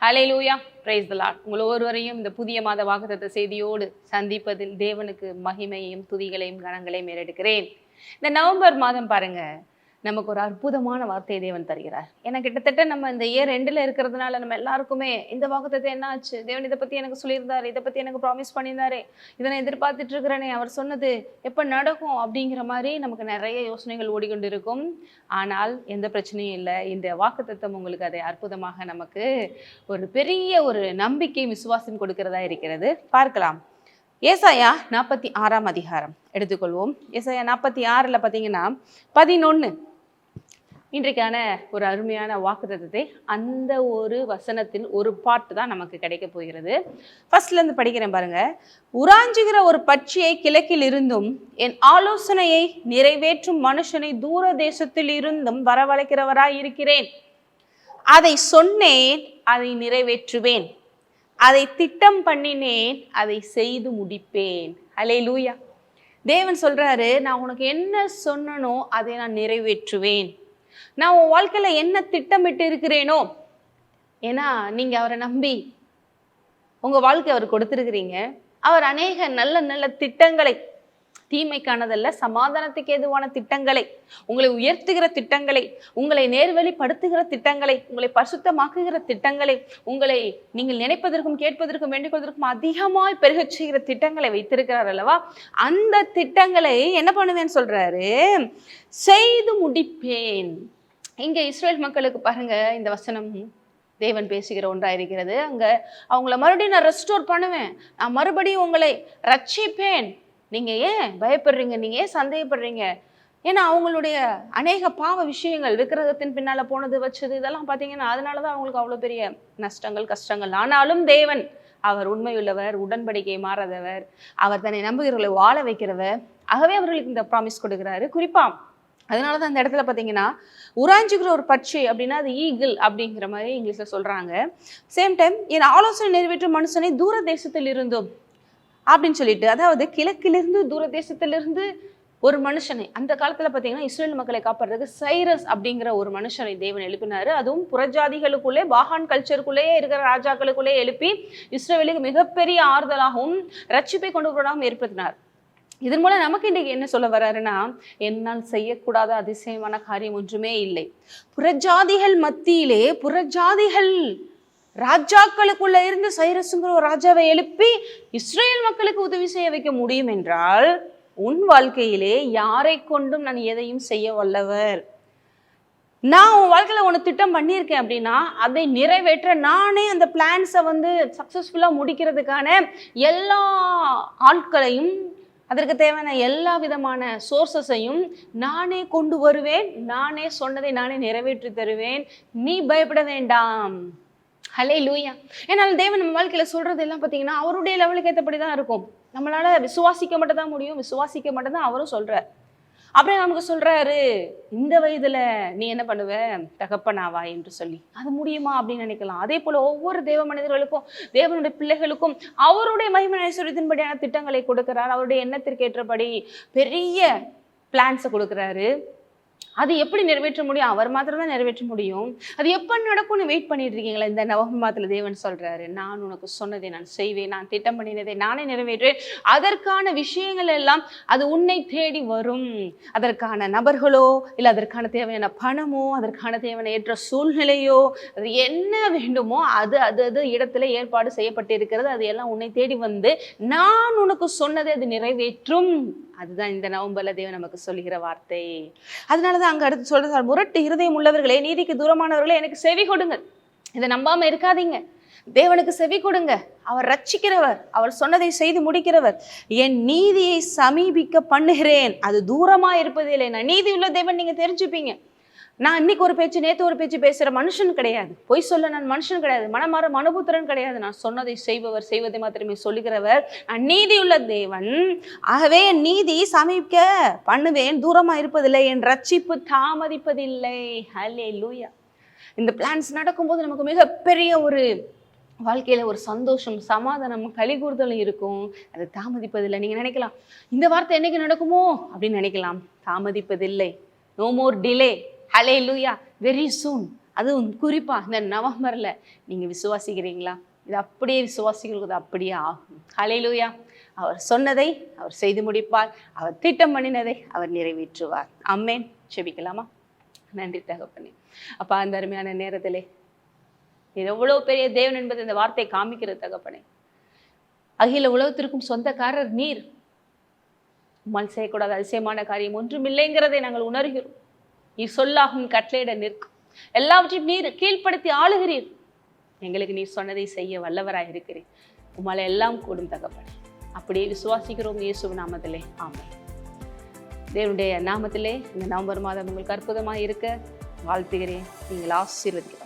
Hallelujah, praise the Lord. உங்கள் ஒவ்வொருவரையும் இந்த புதிய மாத வாக்குத்தத்த செய்தியோடு சந்திப்பதில் தேவனுக்கு மகிமையையும் துதிகளையும் கனங்களையும் ஏறெடுக்கிறேன். இந்த நவம்பர் மாதம் பாருங்க, நமக்கு ஒரு அற்புதமான வார்த்தையை தேவன் தருகிறார். ஏன்னா கிட்டத்தட்ட நம்ம இந்த இயர் எண்டில் இருக்கிறதுனால நம்ம எல்லாருக்குமே இந்த வாக்குத்தத்தை என்ன ஆச்சு, தேவன் இதை பற்றி எனக்கு சொல்லியிருந்தாரு, இதை பற்றி எனக்கு ப்ராமிஸ் பண்ணியிருந்தாரு, இதை நான் எதிர்பார்த்துட்டு இருக்கிறேனே, அவர் சொன்னது எப்போ நடக்கும் அப்படிங்கிற மாதிரி நமக்கு நிறைய யோசனைகள் ஓடிக்கொண்டு இருக்கும். ஆனால் எந்த பிரச்சனையும் இல்லை. இந்த வாக்குத்தத்தம் உங்களுக்கு அதை அற்புதமாக நமக்கு ஒரு பெரிய ஒரு நம்பிக்கை விசுவாசம் கொடுக்கிறதா இருக்கிறது. பார்க்கலாம். ஏசாயா 46 அதிகாரம் எடுத்துக்கொள்வோம். ஏசாயா 46 பார்த்தீங்கன்னா 11 இன்றைக்கான ஒரு அருமையான வாக்குத்தத்தத்தை அந்த ஒரு வசனத்தின் ஒரு பார்ட் தான் நமக்கு கிடைக்க போகிறது. ஃபர்ஸ்ட்ல இருந்து படிக்கிறேன் பாருங்க. உராஞ்சுகிற ஒரு பட்சியை கிழக்கில் இருந்தும் என் ஆலோசனையை நிறைவேற்றும் மனுஷனை தூர தேசத்தில் இருந்தும் வரவழைக்கிறவராய் இருக்கிறேன். அதை சொன்னேன், அதை நிறைவேற்றுவேன். அதை திட்டம் பண்ணினேன், அதை செய்து முடிப்பேன். ஹல்லேலூயா. தேவன் சொல்றாரு, நான் உனக்கு என்ன சொன்னனோ அதை நான் நிறைவேற்றுவேன். நான் உன் வாழ்க்கையில என்ன திட்டமிட்டு இருக்கிறேனோ, ஏன்னா நீங்க அவரை நம்பி உங்க வாழ்க்கை அவர் கொடுத்திருக்கிறீங்க. அவர் அநேக நல்ல நல்ல திட்டங்களை, தீமைக்கானதல்ல சமாதானத்துக்கு ஏதுவான திட்டங்களை, உங்களை உயர்த்துகிற திட்டங்களை, உங்களை நேர்வழிப்படுத்துகிற திட்டங்களை, உங்களை பரிசுத்தமாக்குகிற திட்டங்களை, உங்களை நீங்கள் நினைப்பதற்கும் கேட்பதற்கும் வேண்டிக்கொள்வதற்கும் அதிகமாய் பெருகச் செய்கிற திட்டங்களை வைத்திருக்கிறார் அல்லவா. அந்த திட்டங்களை என்ன பண்ணுவேன்னு சொல்றாரு, செய்து முடிப்பேன். இங்க இஸ்ரேல் மக்களுக்கு பாருங்க, இந்த வசனம் தேவன் பேசுகிற ஒன்றா இருக்கிறது. அங்க அவங்கள மறுபடியும் நான் ரெஸ்டோர் பண்ணுவேன், நான் மறுபடியும் உங்களை ரட்சிப்பேன். நீங்க ஏன் பயப்படுறீங்க, நீங்க ஏன் சந்தேகப்படுறீங்க? ஏன்னா அவங்களுடைய அநேக பாவ விஷயங்கள், விக்கிரகத்தின் பின்னால போனது வச்சது இதெல்லாம் பார்த்தீங்கன்னா அதனாலதான் அவங்களுக்கு அவ்வளோ பெரிய நஷ்டங்கள் கஷ்டங்கள். ஆனாலும் தேவன் அவர் உண்மையுள்ளவர், உடன்படிக்கை மாறாதவர், அவர் தன்னை நம்புகிறவர்களை வாழ வைக்கிறவர். ஆகவே அவர்களுக்கு இந்த ப்ராமிஸ் கொடுக்குறாரு. குறிப்பா அதனாலதான் அந்த இடத்துல பார்த்தீங்கன்னா உராஞ்சுகிற ஒரு பட்சி அப்படின்னா அது ஈகிள் அப்படிங்கிற மாதிரி இங்கிலீஷ்ல சொல்றாங்க. சேம் டைம் என் ஆலோசனை நிறைவேற்றும் மனுஷனை தூர தேசத்தில் இருந்தும் அப்படின்னு சொல்லிட்டு, அதாவது கிழக்கிலிருந்து தூர தேசத்திலிருந்து ஒரு மனுஷனை, அந்த காலத்துல பார்த்தீங்கன்னா இஸ்ரேல் மக்களை காப்பாடுறதுக்கு சைரஸ் அப்படிங்கிற ஒரு மனுஷனை தேவன் எழுப்பினாரு. அதுவும் புறஜாதிகளுக்குள்ளே, பாகான் கல்ச்சருக்குள்ளேயே இருக்கிற ராஜாக்களுக்குள்ளே எழுப்பி இஸ்ரேலுக்கு மிகப்பெரிய ஆறுதலாகவும் ரட்சிப்பை கொண்டு வருவதாகவும் ஏற்படுத்தினார். இதன் மூலம் நமக்கு இன்றைக்கு என்ன சொல்ல வர்றாருன்னா, என்னால் செய்யக்கூடாத அதிசயமான காரியம் ஒன்றுமே இல்லை. புறஜாதிகள் மத்தியிலே, புறஜாதிகள் ராஜாக்களுக்குள்ள இருந்து சைரஸுங்கிற ஒரு ராஜாவை எழுப்பி இஸ்ரேல் மக்களுக்கு உதவி செய்ய வைக்க முடியும் என்றால், உன் வாழ்க்கையிலே யாரை கொண்டும் நான் எதையும் செய்ய வல்லவர். நான் உன் வாழ்க்கையில ஒன்று திட்டம் பண்ணியிருக்கேன் அப்படின்னா அதை நிறைவேற்ற நானே அந்த பிளான்ஸை சக்சஸ்ஃபுல்லா முடிக்கிறதுக்கான எல்லா ஆட்களையும், அதற்கு தேவையான எல்லா விதமான சோர்சஸையும் நானே கொண்டு வருவேன். நானே சொன்னதை நானே நிறைவேற்றி தருவேன். நீ பயப்பட வேண்டாம். ஹல்லேலூயா. ஏன்னால் தேவன் நம்ம வாழ்க்கையில சொல்றது எல்லாம் பார்த்தீங்கன்னா அவருடைய லெவலுக்கு ஏற்றபடி தான் இருக்கும். நம்மளால விசுவாசிக்க மட்டும் தான் முடியும், விசுவாசிக்க மட்டும் தான் அவரும் சொல்றார். அப்படியே நமக்கு சொல்றாரு, இந்த வயதுல நீ என்ன பண்ணுவ, தகப்பனாவா என்று சொல்லி. அது முடியுமா அப்படின்னு நினைக்கலாம். அதே போல ஒவ்வொரு தேவ மனிதர்களுக்கும், தேவனுடைய பிள்ளைகளுக்கும் அவருடைய மகிமை ஐஸ்வர்யத்தின்படியான திட்டங்களை கொடுக்கிறார். அவருடைய எண்ணத்திற்கு ஏற்றபடி பெரிய பிளான்ஸை கொடுக்குறாரு. அது எப்படி நிறைவேற்ற முடியும், அவர் மாத்திரம் தான் நிறைவேற்ற முடியும். அது எப்போ நடக்கும்னு வெயிட் பண்ணிட்டு இருக்கீங்களா? இந்த நவம்பர் மாதத்துல தேவன் சொல்றாரு, நான் உனக்கு சொன்னதை நான் செய்வேன், நான் திட்டம் பண்ணினதை நானே நிறைவேற்றேன். அதற்கான விஷயங்கள் எல்லாம் அது உன்னை தேடி வரும். அதற்கான நபர்களோ இல்லை அதற்கான தேவையான பணமோ, அதற்கான தேவையான ஏற்ற சூழ்நிலையோ, அது என்ன வேண்டுமோ அது அது அது இடத்துல ஏற்பாடு செய்யப்பட்டு இருக்கிறது. அது எல்லாம் உன்னை தேடி வந்து நான் உனக்கு சொன்னதை அது நிறைவேற்றும். அதுதான் இந்த நவம்பர்ல தேவன் நமக்கு சொல்லுகிற வார்த்தை. அதனாலதான் அங்க அடுத்து சொல்றாரு, முரட்டு இருதயம் உள்ளவர்களே, நீதிக்கு தூரமானவர்களே, எனக்கு செவி கொடுங்க. இதை நம்பாம இருக்காதீங்க. தேவனுக்கு செவி கொடுங்க. அவர் ரட்சிக்கிறவர், அவர் சொன்னதை செய்து முடிக்கிறவர். என் நீதியை சமீபிக்க பண்ணுகிறேன், அது தூரமா இருப்பதில்லை. நான் நீதி உள்ள தேவன் நீங்க தெரிஞ்சுப்பீங்க. நான் இன்னைக்கு ஒரு பேச்சு நேற்று ஒரு பேச்சு பேசுற மனுஷன் கிடையாது. பொய் சொல்ல நான் மனுஷன் கிடையாது. மனமாற மனுபுத்திரன் கிடையாது. நான் சொன்னதை செய்பவர், செய்வதை மாத்திரமே சொல்லுகிறவர். நான் நீதியுள்ள தேவன். ஆகவே என் நீதி சமீபிக்க பண்ணுவேன், தூரமா இருப்பதில்லை, என் ரட்சிப்பு தாமதிப்பதில்லை. ஹல்லேலூயா. இந்த பிளான்ஸ் நடக்கும்போது நமக்கு மிகப்பெரிய ஒரு வாழ்க்கையில ஒரு சந்தோஷம், சமாதானம், கலிகூறுதலும் இருக்கும். அது தாமதிப்பதில்லை. நீங்க நினைக்கலாம், இந்த வார்த்தை என்னைக்கு நடக்குமோ அப்படின்னு நினைக்கலாம். தாமதிப்பதில்லை. No more delay. Hallelujah. Very soon. அதுவும் குறிப்பா இந்த நவம்பர்ல நீங்க விசுவாசிக்கிறீங்களா? இது அப்படியே விசுவாசிக்கிறது அப்படியே ஆகும். ஹல்லேலூயா. அவர் சொன்னதை அவர் செய்து முடிப்பார். அவர் திட்டம் பண்ணினதை அவர் நிறைவேற்றுவார். ஆமென். ஜெபிக்கலாமா? நன்றி தகப்பனே. அப்பா, அந்த அருமையான நேரத்திலே இது எவ்வளவு பெரிய தேவன் என்பது இந்த வார்த்தை காமிக்கிறது தகப்பனே. அகில உலகத்திற்கும் சொந்தக்காரர் நீர். உம்மால் செய்யக்கூடாத அதிசயமான காரியம் ஒன்றும் இல்லைங்கிறதை நாங்கள் உணர்கிறோம். நீர் சொல்லாகும் கட்டளையிட நிற்கும். எல்லாவற்றையும் நீர் கீழ்ப்படுத்தி ஆளுகிறீர். எங்களுக்கு நீர் சொன்னதை செய்ய வல்லவராய் இருக்கிறீர். உம்மால எல்லாம் கூடும் தகப்பனே. அப்படியே விசுவாசிக்கிறோம் இயேசுவின் நாமத்திலே. ஆமென். தேவனுடைய நாமத்திலே இந்த நவம்பர் மாதம் உங்களுக்கு அற்புதமாக இருக்க வாழ்த்துகிறேன். நீங்கள் ஆசீர்வதிக்க